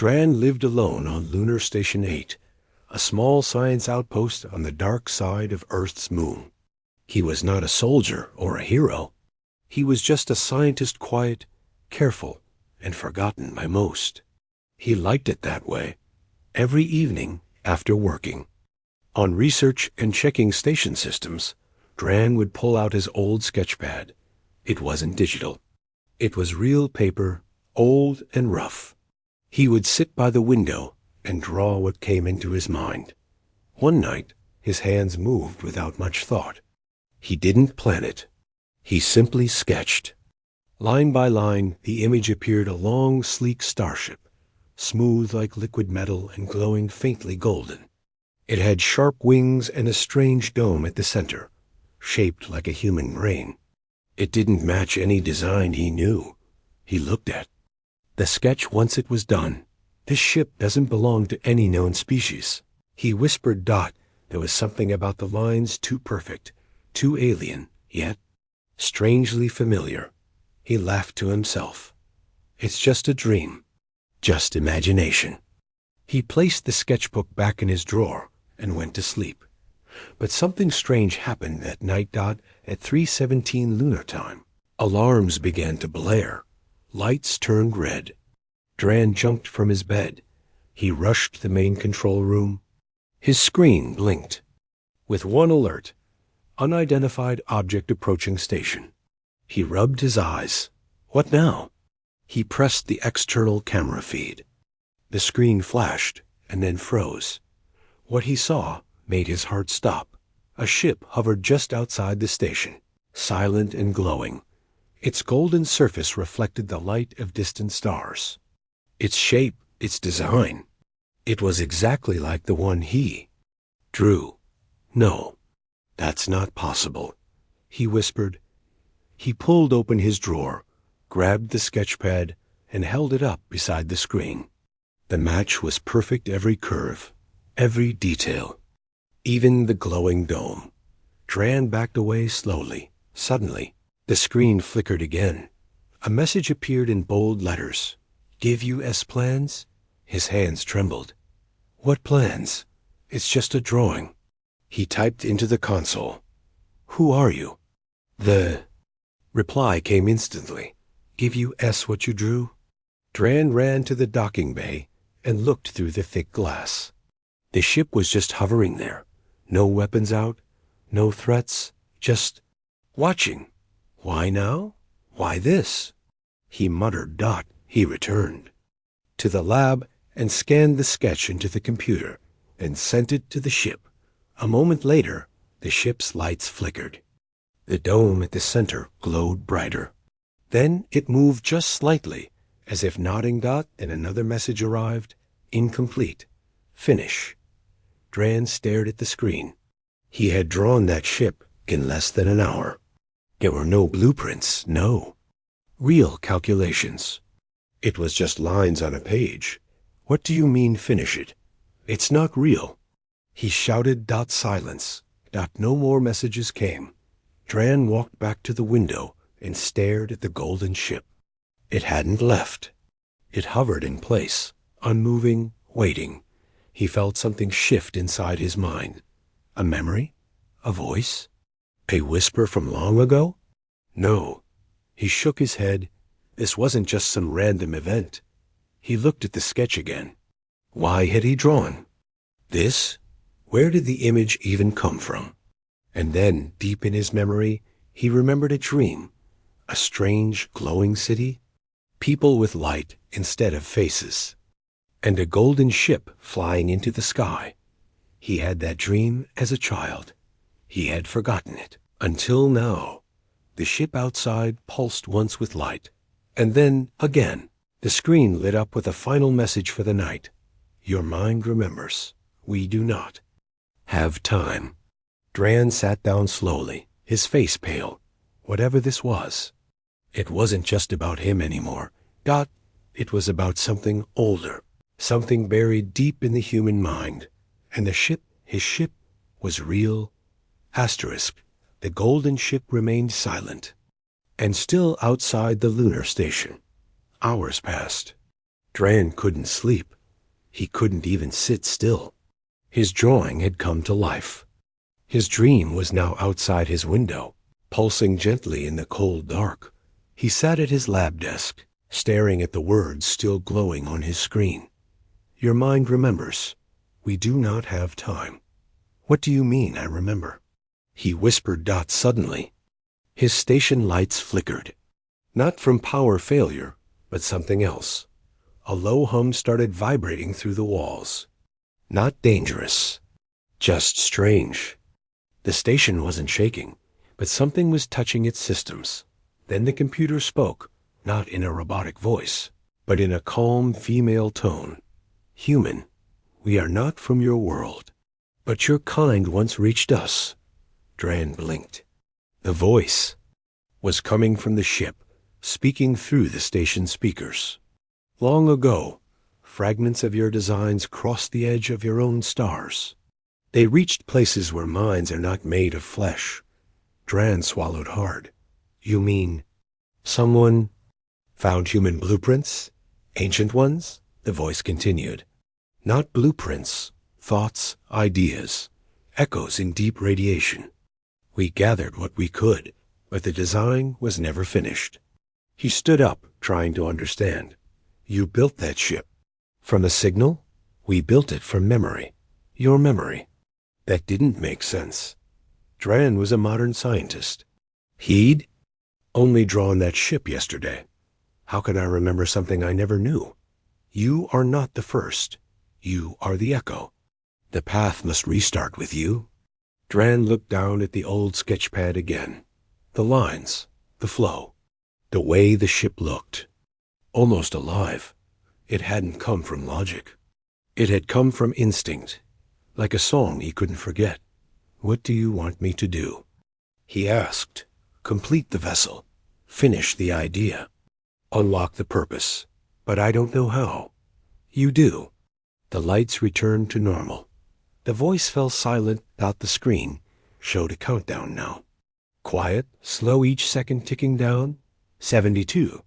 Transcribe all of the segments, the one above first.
Dran lived alone on Lunar Station 8, a small science outpost on the dark side of Earth's moon. He was not a soldier or a hero. He was just a scientist, quiet, careful, and forgotten by most. He liked it that way. Every evening after working on research and checking station systems, Dran would pull out his old sketchpad. It wasn't digital. It was real paper, old and rough. He would sit by the window and draw what came into his mind. One night, his hands moved without much thought. He didn't plan it. He simply sketched. Line by line, the image appeared a long, sleek starship, smooth like liquid metal and glowing faintly golden. It had sharp wings and a strange dome at the center, shaped like a human brain. It didn't match any design he knew. He looked at the sketch once it was done. This ship doesn't belong to any known species. He whispered Dot there was something about the lines too perfect, too alien, yet strangely familiar. He laughed to himself. It's just a dream, just imagination. He placed the sketchbook back in his drawer and went to sleep. But something strange happened that night. At 3:17 lunar time, alarms began to blare. Lights turned red. Dran jumped from his bed. He rushed to the main control room. His screen blinked. With one alert, unidentified object approaching station. He rubbed his eyes. What now? He pressed the external camera feed. The screen flashed and then froze. What he saw made his heart stop. A ship hovered just outside the station, silent and glowing. Its golden surface reflected the light of distant stars. Its shape, its design, it was exactly like the one he drew. No, that's not possible, he whispered. He pulled open his drawer, grabbed the sketchpad, and held it up beside the screen. The match was perfect, every curve, every detail, even the glowing dome. Dran backed away slowly. Suddenly, the screen flickered again. A message appeared in bold letters. Give U.S. plans? His hands trembled. What plans? It's just a drawing. He typed into the console. Who are you? The reply came instantly. Give U.S. what you drew? Dran ran to the docking bay and looked through the thick glass. The ship was just hovering there. No weapons out, no threats, just watching. Why now? Why this? He muttered. Dot. He returned to the lab and scanned the sketch into the computer and sent it to the ship. A moment later, the ship's lights flickered. The dome at the center glowed brighter. Then it moved just slightly, as if nodding. Dot, and another message arrived. Incomplete. Finish. Dran stared at the screen. He had drawn that ship in less than an hour. There were no blueprints, no real calculations. It was just lines on a page. What do you mean, finish it? It's not real. He shouted. Dot, silence. Dot, no more messages came. Dran walked back to the window and stared at the golden ship. It hadn't left. It hovered in place, unmoving, waiting. He felt something shift inside his mind. A memory? A voice? A whisper from long ago? No. He shook his head. This wasn't just some random event. He looked at the sketch again. Why had he drawn this? Where did the image even come from? And then, deep in his memory, he remembered a dream. A strange, glowing city. People with light instead of faces. And a golden ship flying into the sky. He had that dream as a child. He had forgotten it. Until now. The ship outside pulsed once with light. And then, again, the screen lit up with a final message for the night. Your mind remembers. We do not. Have time. Dran sat down slowly, his face pale. Whatever this was, it wasn't just about him anymore. Dot, it was about something older. Something buried deep in the human mind. And the ship, his ship, was real. Asterisk. The golden ship remained silent. And still outside the lunar station. Hours passed. Dran couldn't sleep. He couldn't even sit still. His drawing had come to life. His dream was now outside his window, pulsing gently in the cold dark. He sat at his lab desk, staring at the words still glowing on his screen. Your mind remembers. We do not have time. What do you mean, I remember? He whispered Dot suddenly. His station lights flickered. Not from power failure, but something else. A low hum started vibrating through the walls. Not dangerous. Just strange. The station wasn't shaking, but something was touching its systems. Then the computer spoke, not in a robotic voice, but in a calm female tone. Human, we are not from your world, but your kind once reached us. Dran blinked. The voice was coming from the ship, speaking through the station speakers. Long ago, fragments of your designs crossed the edge of your own stars. They reached places where minds are not made of flesh. Dran swallowed hard. You mean, someone found human blueprints? Ancient ones? The voice continued. Not blueprints, thoughts, ideas, echoes in deep radiation. We gathered what we could, but the design was never finished. He stood up, trying to understand. You built that ship. From a signal? We built it from memory. Your memory. That didn't make sense. Dran was a modern scientist. He'd only drawn that ship yesterday. How could I remember something I never knew? You are not the first. You are the echo. The path must restart with you. Dran looked down at the old sketchpad again. The lines, the flow, the way the ship looked. Almost alive. It hadn't come from logic. It had come from instinct, like a song he couldn't forget. What do you want me to do? He asked. Complete the vessel. Finish the idea. Unlock the purpose. But I don't know how. You do. The lights returned to normal. The voice fell silent. The screen showed a countdown now. Quiet, slow, each second ticking down. 72.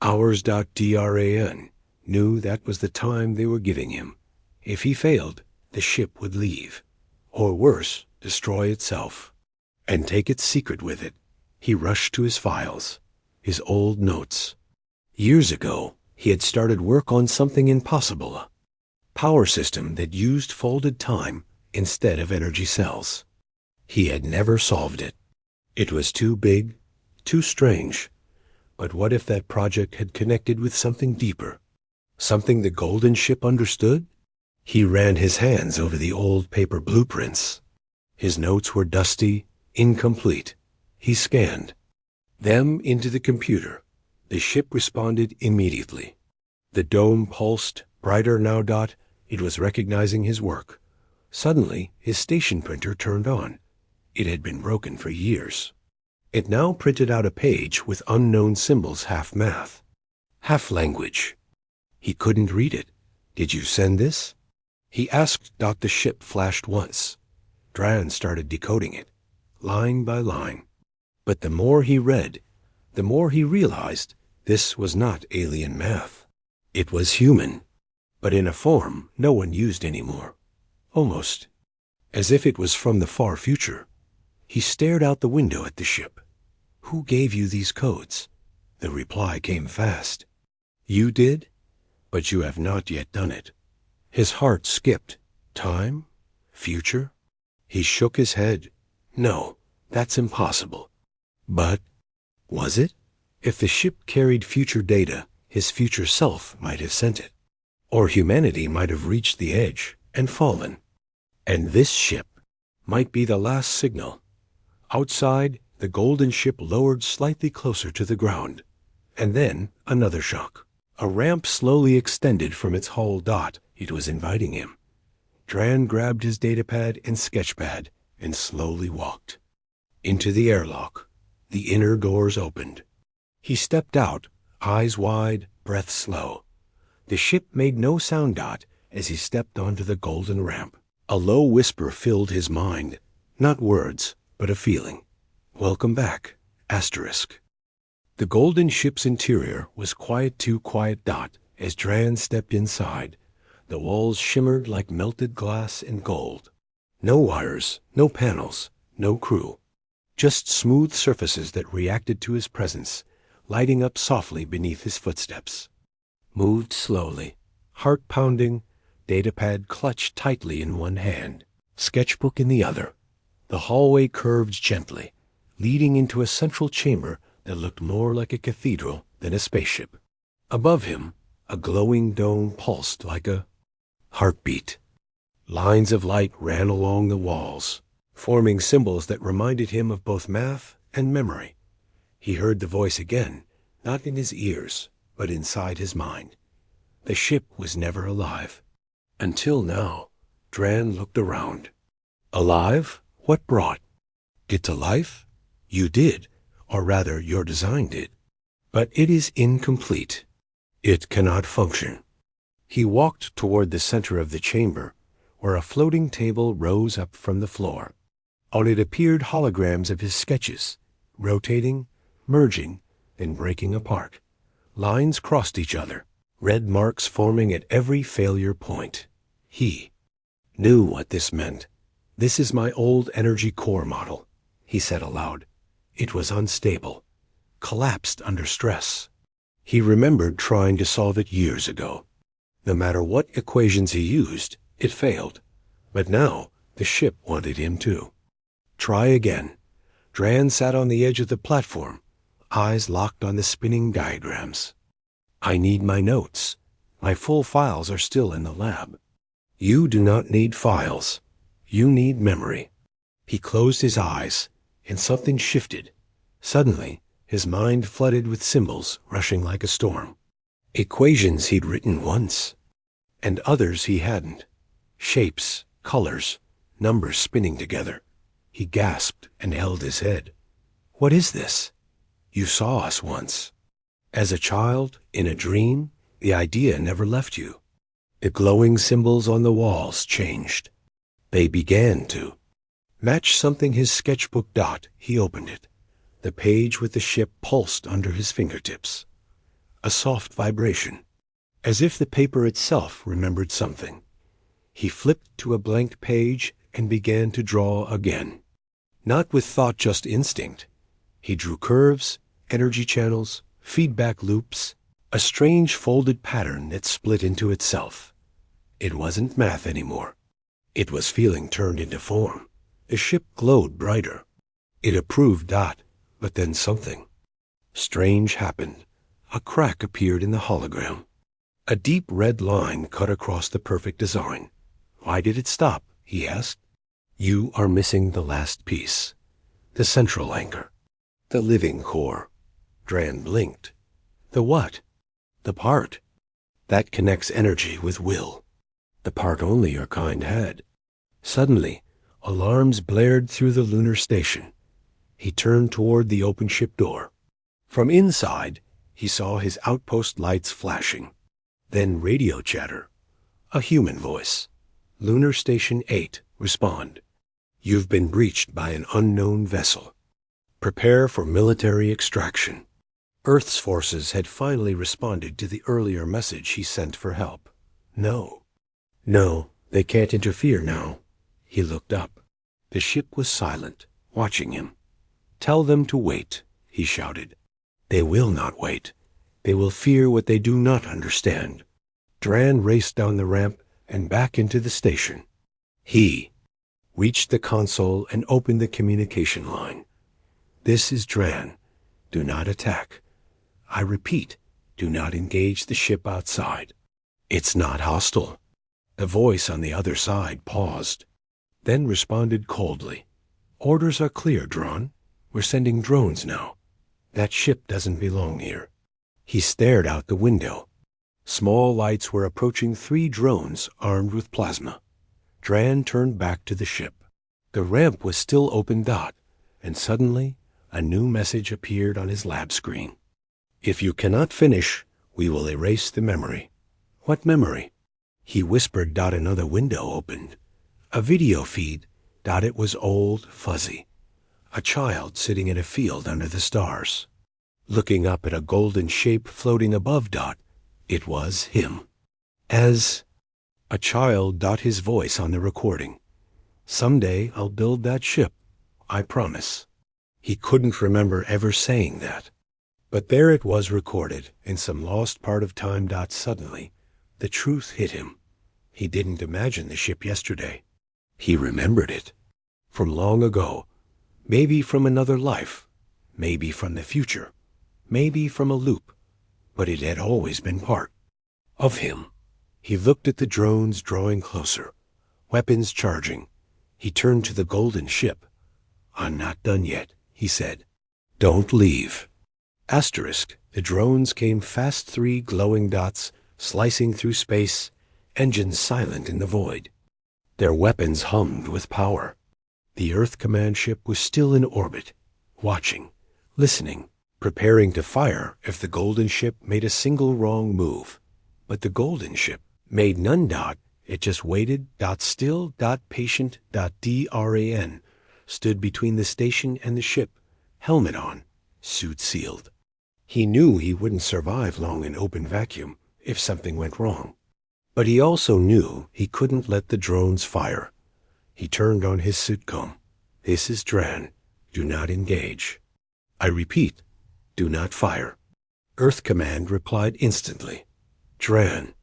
Hours.dran knew that was the time they were giving him. If he failed, the ship would leave. Or worse, destroy itself. And take its secret with it. He rushed to his files, his old notes. Years ago, he had started work on something impossible. A power system that used folded time instead of energy cells. He had never solved it. It was too big, too strange. But what if that project had connected with something deeper? Something the golden ship understood? He ran his hands over the old paper blueprints. His notes were dusty, incomplete. He scanned them into the computer. The ship responded immediately. The dome pulsed, brighter now. It was recognizing his work. Suddenly, his station printer turned on. It had been broken for years. It now printed out a page with unknown symbols, half math, half language. He couldn't read it. Did you send this? He asked. The ship flashed once. Dran started decoding it, line by line. But the more he read, the more he realized this was not alien math. It was human, but in a form no one used anymore. Almost as if it was from the far future. He stared out the window at the ship. Who gave you these codes? The reply came fast. You did, but you have not yet done it. His heart skipped. Time? Future? He shook his head. No, that's impossible. But was it? If the ship carried future data, his future self might have sent it. Or humanity might have reached the edge and fallen. And this ship might be the last signal. Outside, the golden ship lowered slightly closer to the ground. And then another shock. A ramp slowly extended from its hull. It was inviting him. Dran grabbed his datapad and sketchpad and slowly walked. Into the airlock. The inner doors opened. He stepped out, eyes wide, breath slow. The ship made no sound. As he stepped onto the golden ramp. A low whisper filled his mind. Not words, but a feeling. Welcome back. *. The golden ship's interior was quiet too quiet. As Dran stepped inside, the walls shimmered like melted glass and gold. No wires, no panels, no crew. Just smooth surfaces that reacted to his presence, lighting up softly beneath his footsteps. Moved slowly, heart pounding, datapad clutched tightly in one hand, sketchbook in the other. The hallway curved gently, leading into a central chamber that looked more like a cathedral than a spaceship. Above him, a glowing dome pulsed like a heartbeat. Lines of light ran along the walls, forming symbols that reminded him of both math and memory. He heard the voice again, not in his ears, but inside his mind. The ship was never alive. Until now, Dran looked around. Alive? What brought? Get to life? You did, or rather your design did. But it is incomplete. It cannot function. He walked toward the center of the chamber, where a floating table rose up from the floor. On it appeared holograms of his sketches, rotating, merging, then breaking apart. Lines crossed each other, red marks forming at every failure point. He knew what this meant. This is my old energy core model, he said aloud. It was unstable, collapsed under stress. He remembered trying to solve it years ago. No matter what equations he used, it failed. But now the ship wanted him to. Try again. Dran sat on the edge of the platform, eyes locked on the spinning diagrams. I need my notes. My full files are still in the lab. You do not need files. You need memory. He closed his eyes, and something shifted. Suddenly, his mind flooded with symbols rushing like a storm. Equations he'd written once, and others he hadn't. Shapes, colors, numbers spinning together. He gasped and held his head. What is this? You saw us once. As a child, in a dream, the idea never left you. The glowing symbols on the walls changed. They began to match something his sketchbook dot. He opened it. The page with the ship pulsed under his fingertips. A soft vibration, as if the paper itself remembered something. He flipped to a blank page and began to draw again. Not with thought, just instinct. He drew curves, energy channels, feedback loops, a strange folded pattern that split into itself. It wasn't math anymore. It was feeling turned into form. The ship glowed brighter. It approved dot, but then something strange happened. A crack appeared in the hologram. A deep red line cut across the perfect design. Why did it stop? He asked. You are missing the last piece. The central anchor. The living core. Dran blinked. The what? The part. That connects energy with will. The part only your kind had. Suddenly, alarms blared through the lunar station. He turned toward the open ship door. From inside, he saw his outpost lights flashing. Then radio chatter. A human voice. Lunar Station 8, respond. You've been breached by an unknown vessel. Prepare for military extraction. Earth's forces had finally responded to the earlier message he sent for help. No, they can't interfere now. He looked up. The ship was silent, watching him. Tell them to wait, he shouted. They will not wait. They will fear what they do not understand. Dran raced down the ramp and back into the station. He reached the console and opened the communication line. This is Dran. Do not attack. I repeat, do not engage the ship outside. It's not hostile. The voice on the other side paused, then responded coldly. Orders are clear, Dran. We're sending drones now. That ship doesn't belong here. He stared out the window. Small lights were approaching 3 drones armed with plasma. Dran turned back to the ship. The ramp was still open dot, and suddenly a new message appeared on his lab screen. If you cannot finish, we will erase the memory. What memory? He whispered. Another window opened. A video feed. It was old, fuzzy. A child sitting in a field under the stars. Looking up at a golden shape floating above. It was him. As a child, his voice on the recording. Someday I'll build that ship, I promise. He couldn't remember ever saying that. But there it was recorded in some lost part of time. Suddenly, the truth hit him. He didn't imagine the ship yesterday. He remembered it. From long ago. Maybe from another life. Maybe from the future. Maybe from a loop. But it had always been part of him. He looked at the drones drawing closer. Weapons charging. He turned to the golden ship. I'm not done yet, he said. Don't leave. Asterisk. The drones came fast, 3 glowing dots, slicing through space, engines silent in the void. Their weapons hummed with power. The Earth command ship was still in orbit, watching, listening, preparing to fire if the golden ship made a single wrong move. But the golden ship made none. It just waited. Still. Patient. DRAN. Stood between the station and the ship, helmet on, suit sealed. He knew he wouldn't survive long in open vacuum if something went wrong. But he also knew he couldn't let the drones fire. He turned on his suitcom. This is Dran. Do not engage. I repeat, do not fire. Earth Command replied instantly. Dran,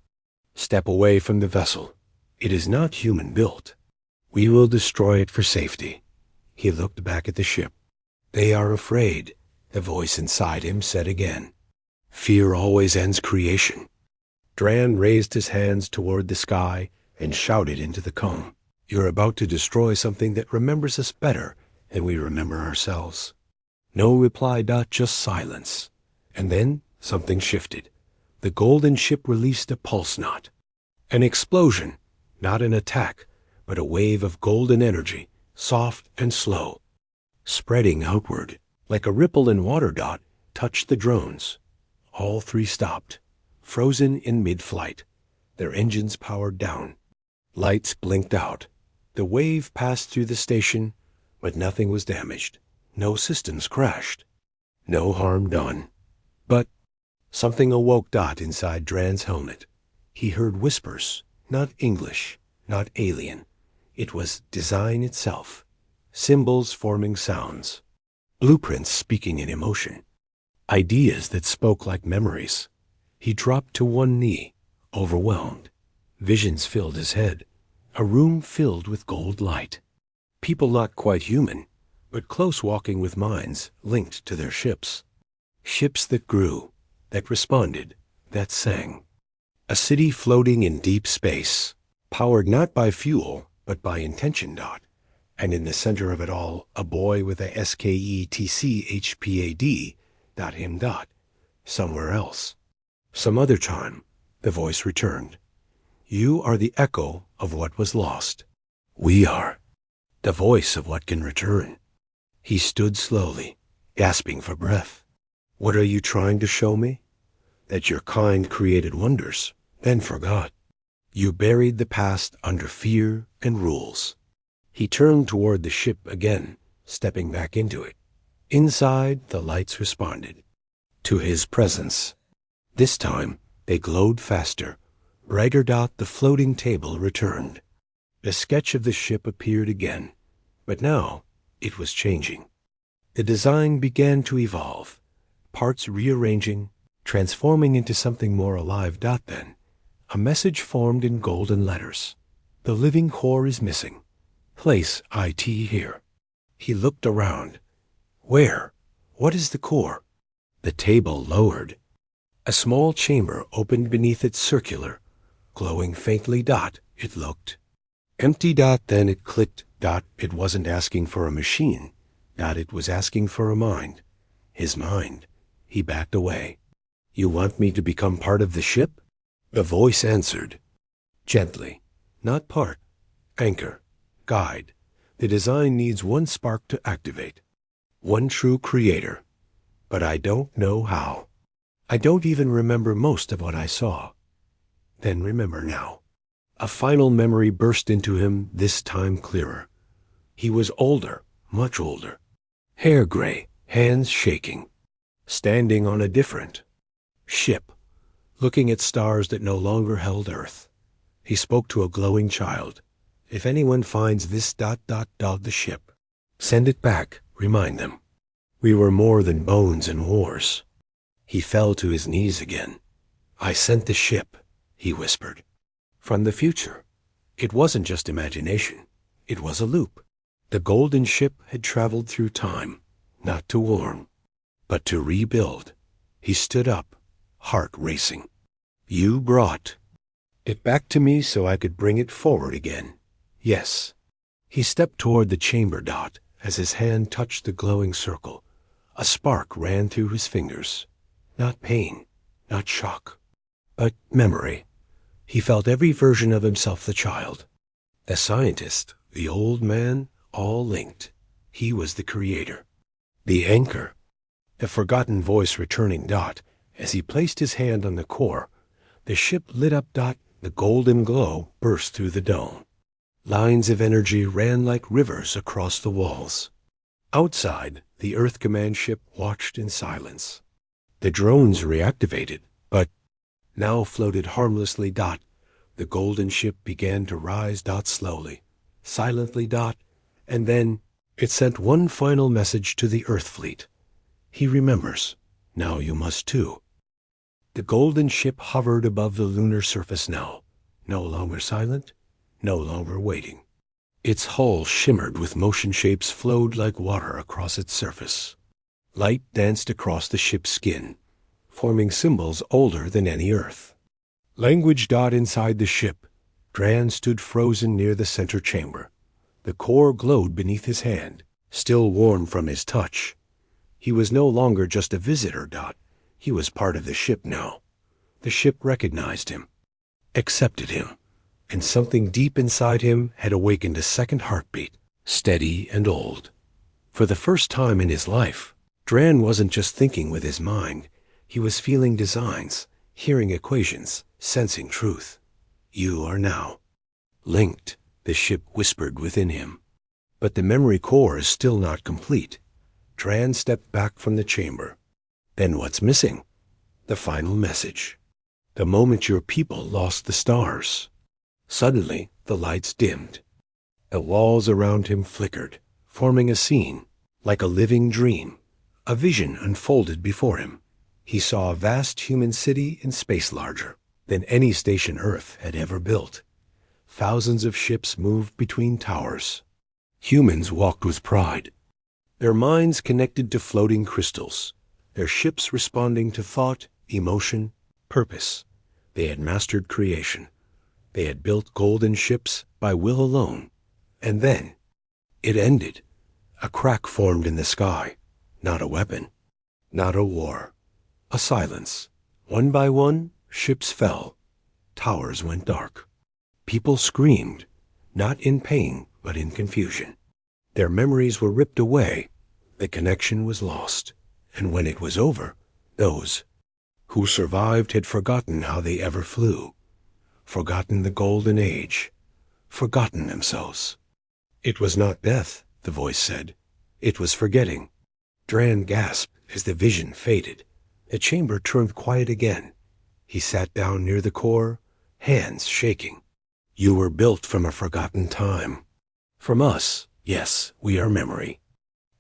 step away from the vessel. It is not human-built. We will destroy it for safety. He looked back at the ship. They are afraid, the voice inside him said again. Fear always ends creation. Dran raised his hands toward the sky and shouted into the comb. You're about to destroy something that remembers us better than we remember ourselves. No reply. Just silence. And then something shifted. The golden ship released a pulse knot. An explosion, not an attack, but a wave of golden energy, soft and slow, spreading outward, like a ripple in water. Touched the drones. All 3 stopped, frozen in mid-flight, their engines powered down. Lights blinked out. The wave passed through the station, but nothing was damaged. No systems crashed. No harm done. But something awoke. Inside Dran's helmet. He heard whispers, not English, not alien. It was design itself. Symbols forming sounds. Blueprints speaking in emotion. Ideas that spoke like memories. He dropped to one knee, overwhelmed. Visions filled his head. A room filled with gold light. People not quite human, but close walking with minds linked to their ships. Ships that grew, that responded, that sang. A city floating in deep space, powered not by fuel, but by intention. And in the center of it all, a boy with a SKETCHPAD. Him. Somewhere else. Some other time, the voice returned. You are the echo of what was lost. We are the voice of what can return. He stood slowly, gasping for breath. What are you trying to show me? That your kind created wonders, then forgot. You buried the past under fear and rules. He turned toward the ship again, stepping back into it. Inside, the lights responded to his presence. This time, they glowed faster. Brighter. The floating table returned. The sketch of the ship appeared again, but now it was changing. The design began to evolve, parts rearranging, transforming into something more alive. Then, a message formed in golden letters. The living core is missing. Place IT here. He looked around. Where? What is the core? The table lowered. A small chamber opened beneath it, circular, glowing faintly. It looked empty. Then it clicked. It wasn't asking for a machine. It was asking for a mind. His mind. He backed away. You want me to become part of the ship? The voice answered. Gently. Not part. Anchor. Guide. The design needs one spark to activate. One true creator. But I don't know how. I don't even remember most of what I saw. Then remember now. A final memory burst into him, this time clearer. He was older, much older. Hair gray, hands shaking. Standing on a different ship. looking at stars that no longer held Earth. He spoke to a glowing child. If anyone finds this ... the ship, send it back, remind them. We were more than bones and wars. He fell to his knees again. I sent the ship, he whispered. From the future. It wasn't just imagination. It was a loop. The golden ship had traveled through time, not to warn, but to rebuild. He stood up, heart racing. You brought it back to me so I could bring it forward again. Yes. He stepped toward the chamber dot as his hand touched the glowing circle. A spark ran through his fingers. Not pain, not shock, but memory. He felt every version of himself, the child, the scientist, the old man, all linked. He was the creator. The anchor. The forgotten voice returning dot. As he placed his hand on the core, the ship lit up dot. The golden glow burst through the dome. Lines of energy ran like rivers across the walls. Outside, the Earth Command ship watched in silence. The drones reactivated, but now floated harmlessly dot. The golden ship began to rise dot slowly, silently dot, and then it sent one final message to the Earth fleet. He remembers. Now you must too. The golden ship hovered above the lunar surface now, no longer silent, no longer waiting. Its hull shimmered with motion shapes flowed like water across its surface. Light danced across the ship's skin, forming symbols older than any Earth. Language dot inside the ship. Dran stood frozen near the center chamber. The core glowed beneath his hand, still warm from his touch. He was no longer just a visitor dot. He was part of the ship now. The ship recognized him, accepted him, and something deep inside him had awakened a second heartbeat, steady and old. For the first time in his life, Dran wasn't just thinking with his mind. He was feeling designs, hearing equations, sensing truth. You are now linked, the ship whispered within him. But the memory core is still not complete. Dran stepped back from the chamber. Then what's missing? The final message. The moment your people lost the stars. Suddenly, the lights dimmed. The walls around him flickered, forming a scene, like a living dream. A vision unfolded before him. He saw a vast human city in space larger than any station Earth had ever built. Thousands of ships moved between towers. Humans walked with pride, their minds connected to floating crystals, their ships responding to thought, emotion, purpose. They had mastered creation. They had built golden ships by will alone. And then, it ended. A crack formed in the sky. Not a weapon. Not a war. A silence. One by one, ships fell. Towers went dark. People screamed, not in pain, but in confusion. Their memories were ripped away. The connection was lost. And when it was over, those who survived had forgotten how they ever flew, forgotten the golden age, forgotten themselves. It was not death, the voice said. It was forgetting. Dran gasped as the vision faded. The chamber turned quiet again. He sat down near the core, hands shaking. You were built from a forgotten time. From us, yes, we are memory.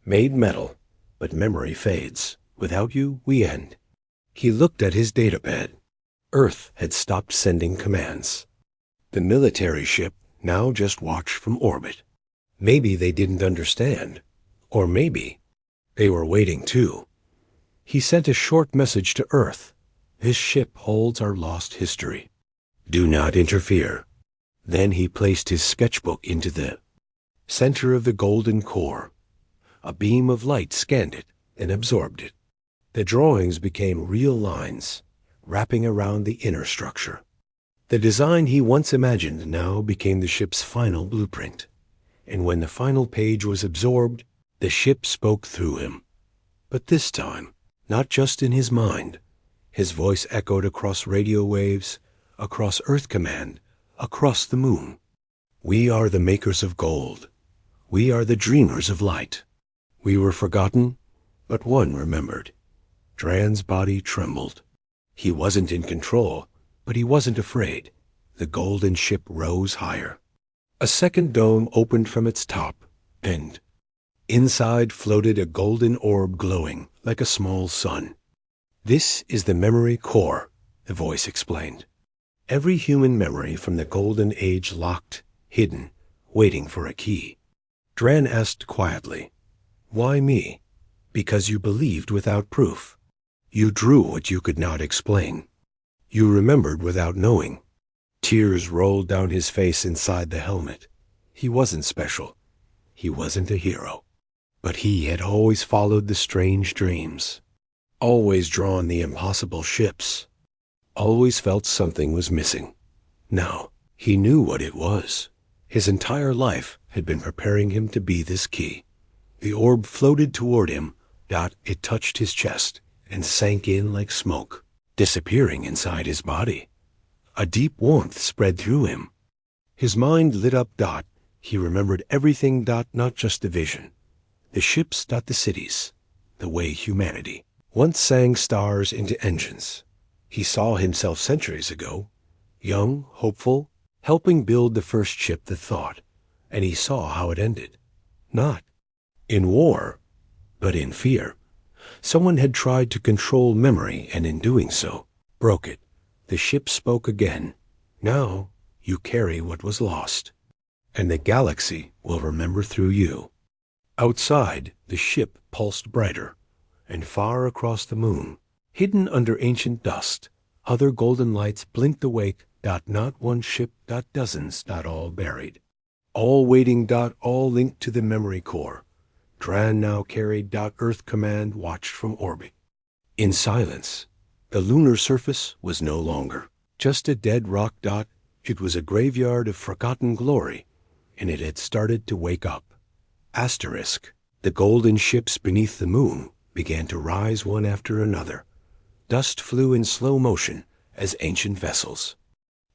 Made metal, but memory fades. Without you, we end. He looked at his datapad. Earth had stopped sending commands. The military ship now just watched from orbit. Maybe they didn't understand. Or maybe they were waiting too. He sent a short message to Earth. This ship holds our lost history. Do not interfere. Then he placed his sketchbook into the center of the golden core. A beam of light scanned it and absorbed it. The drawings became real lines, wrapping around the inner structure. The design he once imagined now became the ship's final blueprint. And when the final page was absorbed, the ship spoke through him. But this time, not just in his mind. His voice echoed across radio waves, across Earth Command, across the moon. We are the makers of gold. We are the dreamers of light. We were forgotten, but one remembered. Dran's body trembled. He wasn't in control, but he wasn't afraid. The golden ship rose higher. A second dome opened from its top, and inside floated a golden orb glowing like a small sun. "This is the memory core," the voice explained. "Every human memory from the golden age locked, hidden, waiting for a key." Dran asked quietly, "Why me?" "Because you believed without proof. You drew what you could not explain. You remembered without knowing." Tears rolled down his face inside the helmet. He wasn't special. He wasn't a hero. But he had always followed the strange dreams, always drawn the impossible ships, always felt something was missing. Now, he knew what it was. His entire life had been preparing him to be this key. The orb floated toward him. It touched his chest and sank in like smoke, disappearing inside his body. A deep warmth spread through him. His mind lit up. He remembered everything. Not just the vision. The ships. The cities. The way humanity once sang stars into engines. He saw himself centuries ago, young, hopeful, helping build the first ship that thought, and he saw how it ended. Not in war, but in fear. Someone had tried to control memory, and in doing so, broke it. The ship spoke again. "Now you carry what was lost, and the galaxy will remember through you." Outside, the ship pulsed brighter, and far across the moon, hidden under ancient dust, other golden lights blinked awake. Not one ship. Dozens. All buried. All waiting. All linked to the memory core. Dran now carried. Earth Command watched from orbit. In silence, the lunar surface was no longer just a dead rock. It was a graveyard of forgotten glory, and it had started to wake up. Asterisk. The golden ships beneath the moon began to rise one after another. Dust flew in slow motion as ancient vessels,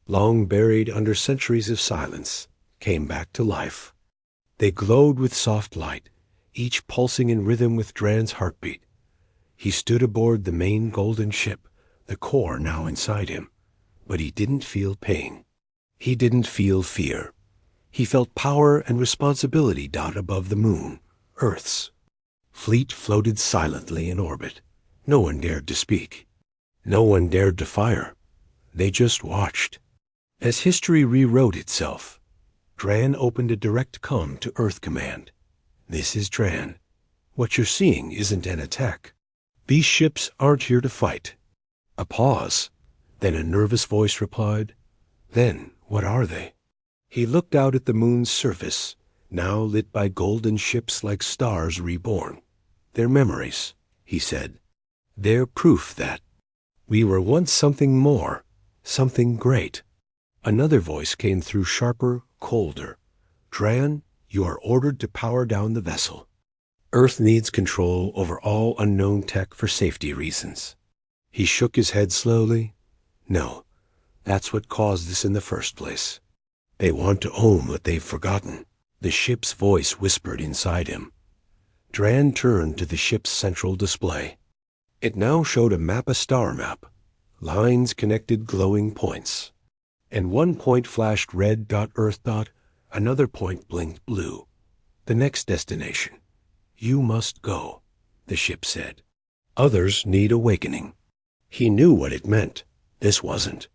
long buried under centuries of silence, came back to life. They glowed with soft light, each pulsing in rhythm with Dran's heartbeat. He stood aboard the main golden ship, the core now inside him. But he didn't feel pain. He didn't feel fear. He felt power and responsibility. Above the moon, Earth's fleet floated silently in orbit. No one dared to speak. No one dared to fire. They just watched. As history rewrote itself, Dran opened a direct comm to Earth Command. "This is Dran. What you're seeing isn't an attack. These ships aren't here to fight." A pause. Then a nervous voice replied, "Then what are they?" He looked out at the moon's surface, now lit by golden ships like stars reborn. "They're memories," he said. "They're proof that we were once something more, something great." Another voice came through, sharper, colder. "Dran, you are ordered to power down the vessel. Earth needs control over all unknown tech for safety reasons." He shook his head slowly. "No, that's what caused this in the first place. They want to own what they've forgotten." The ship's voice whispered inside him. Dran turned to the ship's central display. It now showed a star map. Lines connected glowing points. And one point flashed red. Earth. Another point blinked blue. "The next destination. You must go," the ship said. "Others need awakening." He knew what it meant. This wasn't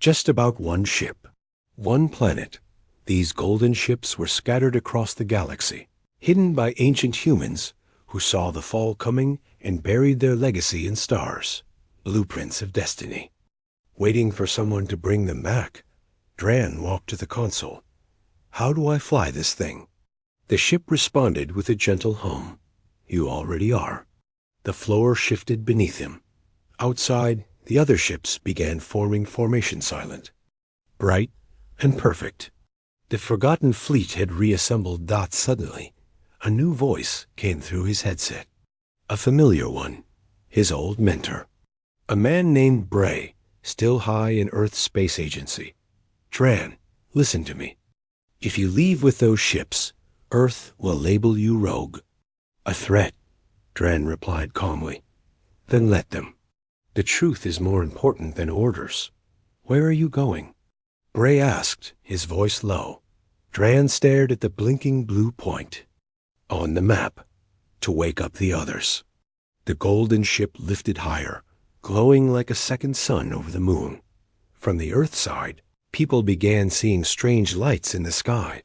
just about one ship, one planet. These golden ships were scattered across the galaxy, hidden by ancient humans who saw the fall coming and buried their legacy in stars, blueprints of destiny. Waiting for someone to bring them back, Dran walked to the console. "How do I fly this thing?" The ship responded with a gentle hum. "You already are." The floor shifted beneath him. Outside, the other ships began forming formation silent, bright and perfect. The forgotten fleet had reassembled. Suddenly, a new voice came through his headset. A familiar one, his old mentor. A man named Bray, still high in Earth's space agency. "Dran, listen to me. If you leave with those ships, Earth will label you rogue." "A threat," Dran replied calmly. "Then let them." The truth is more important than orders. Where are you going? Bray asked, his voice low. Dran stared at the blinking blue point. On the map, to wake up the others. The golden ship lifted higher, glowing like a second sun over the moon. From the Earth side, people began seeing strange lights in the sky.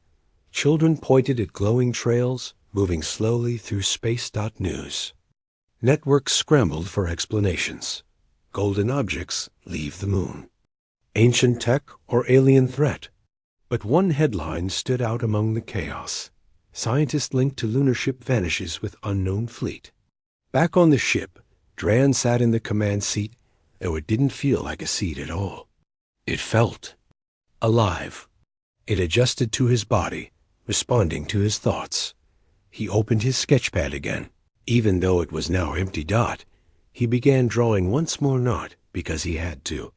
Children pointed at glowing trails, moving slowly through space.news. Networks scrambled for explanations. Golden objects leave the moon. Ancient tech or alien threat? But one headline stood out among the chaos. Scientist linked to lunar ship vanishes with unknown fleet. Back on the ship, Dran sat in the command seat, though it didn't feel like a seat at all. It felt alive. It adjusted to his body, responding to his thoughts. He opened his sketchpad again. Even though it was now empty. He began drawing once more, not because he had to,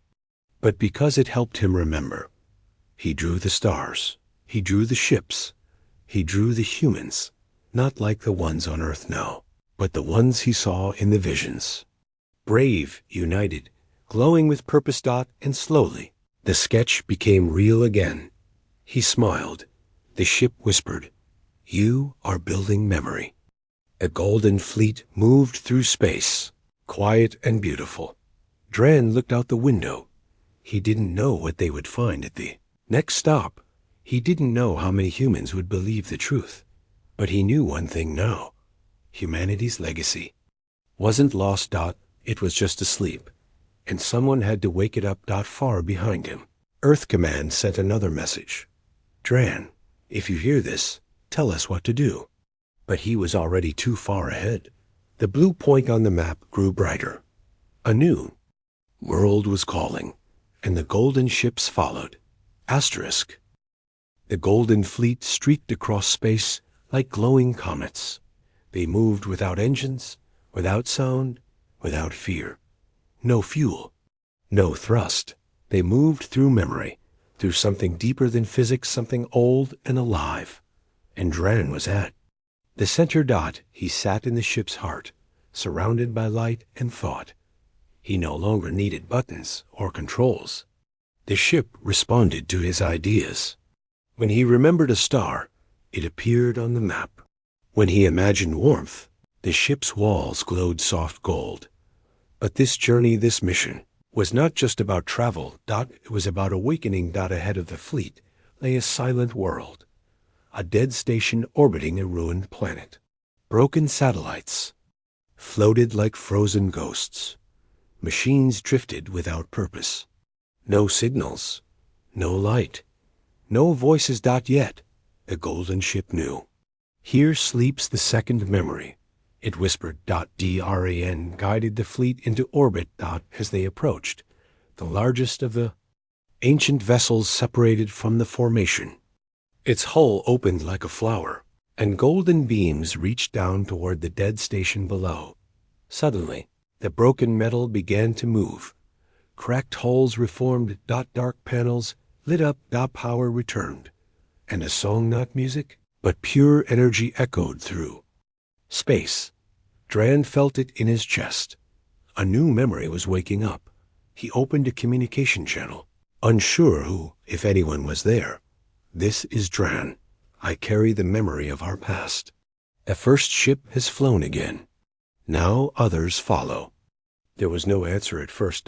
but because it helped him remember. He drew the stars. He drew the ships. He drew the humans, not like the ones on Earth now, but the ones he saw in the visions. Brave, united, glowing with purpose. And slowly, the sketch became real again. He smiled. The ship whispered, "You are building memory." A golden fleet moved through space, quiet and beautiful. Dran looked out the window. He didn't know what they would find at the next stop. He didn't know how many humans would believe the truth. But he knew one thing now. Humanity's legacy wasn't lost. It was just asleep. And someone had to wake it up. Far behind him. Earth Command sent another message. Dran, if you hear this, tell us what to do. But he was already too far ahead. The blue point on the map grew brighter. A new world was calling, and the golden ships followed. Asterisk. The golden fleet streaked across space like glowing comets. They moved without engines, without sound, without fear. No fuel, no thrust. They moved through memory, through something deeper than physics, something old and alive. And Dran was at the center. He sat in the ship's heart, surrounded by light and thought. He no longer needed buttons or controls. The ship responded to his ideas. When he remembered a star, it appeared on the map. When he imagined warmth, the ship's walls glowed soft gold. But this journey, this mission, was not just about travel. It was about awakening. Ahead of the fleet lay a silent world. A dead station orbiting a ruined planet. Broken satellites floated like frozen ghosts. Machines drifted without purpose. No signals, no light, no voices. Yet, the golden ship knew. Here sleeps the second memory. It whispered. Dran guided the fleet into orbit. As they approached, the largest of the ancient vessels separated from the formation. Its hull opened like a flower, and golden beams reached down toward the dead station below. Suddenly, the broken metal began to move. Cracked hulls reformed. Dark panels lit up. Power returned. And a song, not music, but pure energy echoed through space. Dran felt it in his chest. A new memory was waking up. He opened a communication channel, unsure who, if anyone, was there. This is Dran. I carry the memory of our past. A first ship has flown again. Now others follow. There was no answer at first.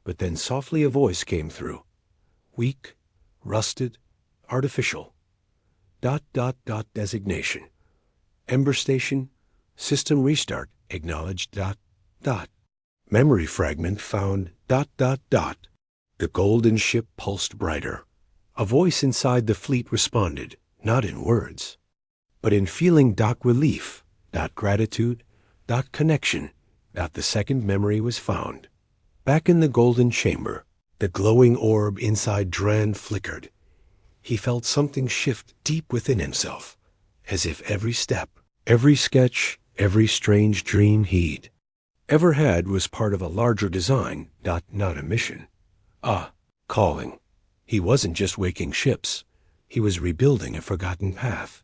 But then softly a voice came through. Weak, rusted, artificial. Designation. Ember Station. System restart. Acknowledged. Memory fragment found. The golden ship pulsed brighter. A voice inside the fleet responded, not in words, but in feeling. Relief. Gratitude. Connection. The second memory was found. Back in the golden chamber, the glowing orb inside Dran flickered. He felt something shift deep within himself, as if every step, every sketch, every strange dream he'd ever had was part of a larger design. Not a mission. Calling. He wasn't just waking ships. He was rebuilding a forgotten path.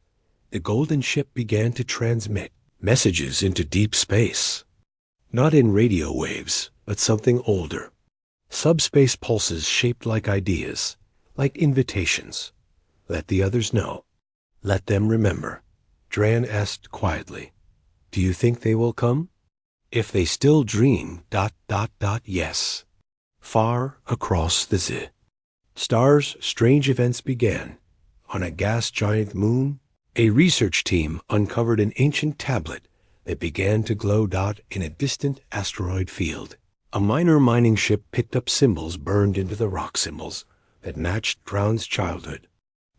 The golden ship began to transmit messages into deep space. Not in radio waves, but something older. Subspace pulses shaped like ideas, like invitations. Let the others know. Let them remember. Dran asked quietly, "Do you think they will come?" "If they still dream, ... yes." Far across the stars, strange events began. On a gas giant moon, a research team uncovered an ancient tablet that began to glow. In a distant asteroid field, a minor mining ship picked up symbols burned into the rock symbols that matched Drown's childhood.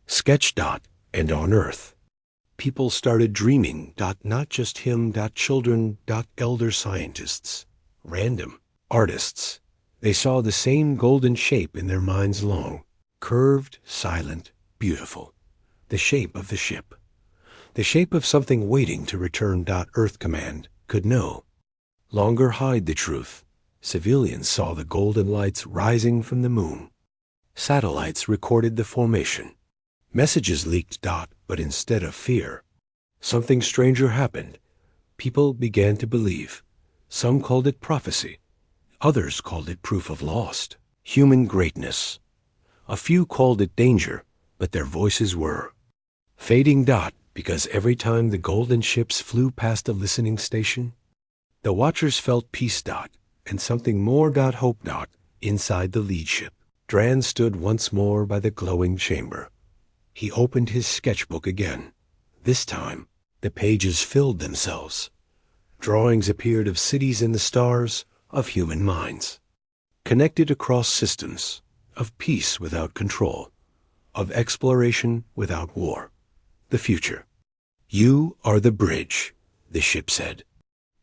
Sketch. And on Earth, people started dreaming. Not just him. Children. Elder scientists. Random artists. They saw the same golden shape in their minds long, curved, silent, beautiful. The shape of the ship. The shape of something waiting to return. Earth Command could know. Longer hide the truth. Civilians saw the golden lights rising from the moon. Satellites recorded the formation. Messages leaked. But instead of fear, something stranger happened. People began to believe. Some called it prophecy. Others called it proof of lost human greatness. A few called it danger, but their voices were fading. Because every time the golden ships flew past a listening station, the watchers felt peace. And something more. Hope. Inside the lead ship. Dran stood once more by the glowing chamber. He opened his sketchbook again. This time, the pages filled themselves. Drawings appeared of cities in the stars, of human minds, connected across systems, of peace without control, of exploration without war. The future. "You are the bridge," the ship said,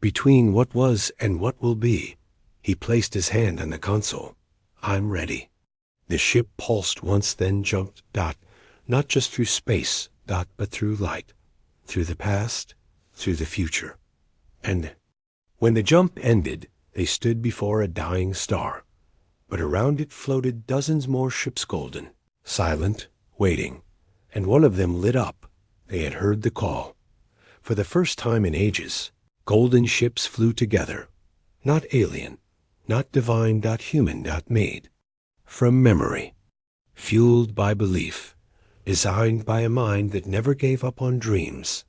"between what was and what will be." He placed his hand on the console. "I'm ready." The ship pulsed once, then jumped. Not just through space. But through light, through the past, through the future. And when the jump ended, they stood before a dying star. But around it floated dozens more ships, golden, silent, waiting. And one of them lit up. They had heard the call. For the first time in ages, golden ships flew together. Not alien, not divine. Human. Made from memory, fueled by belief, designed by a mind that never gave up on dreams.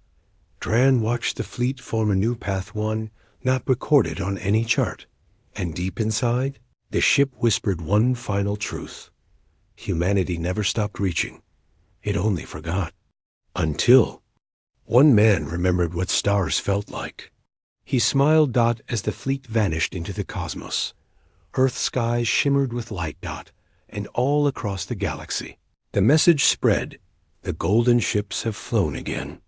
Dran watched the fleet form a new path, one not recorded on any chart. And deep inside, the ship whispered one final truth. Humanity never stopped reaching. It only forgot. Until one man remembered what stars felt like. He smiled. As the fleet vanished into the cosmos. Earth's skies shimmered with light. And all across the galaxy, the message spread. The golden ships have flown again.